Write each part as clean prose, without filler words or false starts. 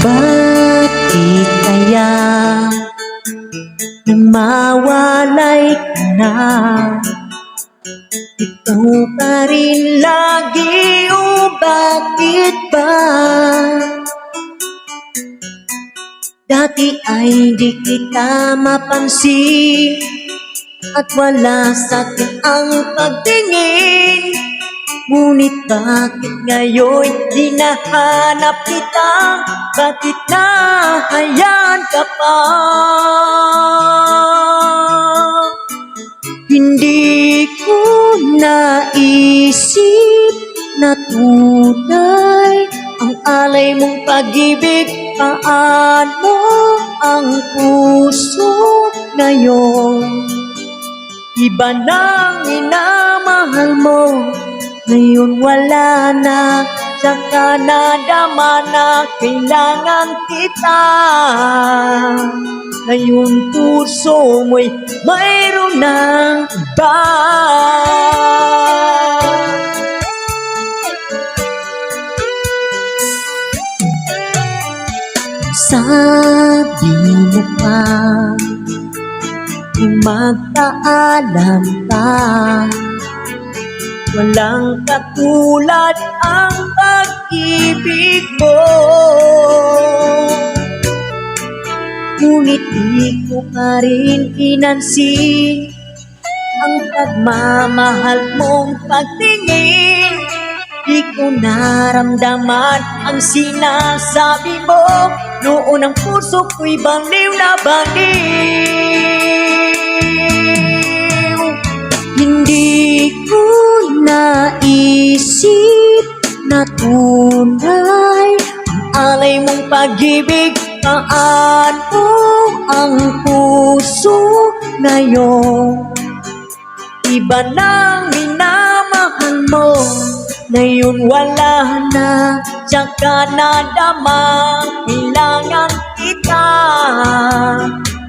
Bakit kaya nang mawalay ka na, ikaw pa rin lagi o bakit ba? Dati ay di kita mapansin at wala sa'kin ang pagtingin. Ngunit bakit ngayon di nahanap kita? Bakit nahayaan ka pa? Hindi ko naisip na tunay ang alay mong pag-ibig. Paano ang puso ngayon? Iba nang minamahal mo, ngayon wala na. Saka nadama na kailangan kita. Ngayon puso mo'y mayroon ng iba. Sabi mo pa, di magpaalam pa, walang katulad ang pag-ibig mo. Ngunit di ko pa rin pinansin ang pagmamahal mong pagtingin. Di ko naramdaman ang sinasabi mo. Noon ang puso ko'y baliw na baliw. Hindi ko naisip na tunay ang alay mong pag-ibig. Paano ang puso ngayon? Iba nang minamahal mo, ngayon wala na. Tsaka nadama kailangan kita.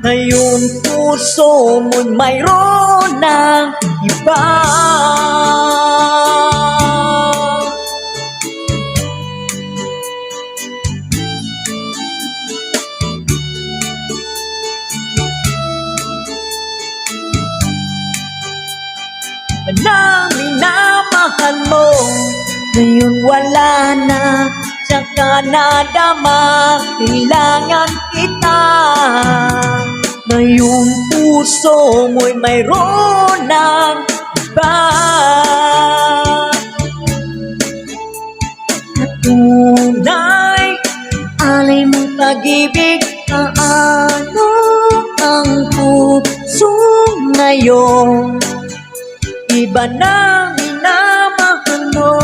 Ngayon puso mo'y mayroon ng iba. Nang minamahal mo, ngayon wala na. Tsaka nadama kailangan kita. Ngayon puso mo'y mayroon ng iba. Tunay alay mong pag-ibig. Paano ang puso ngayon? Iba nang minamahal mo,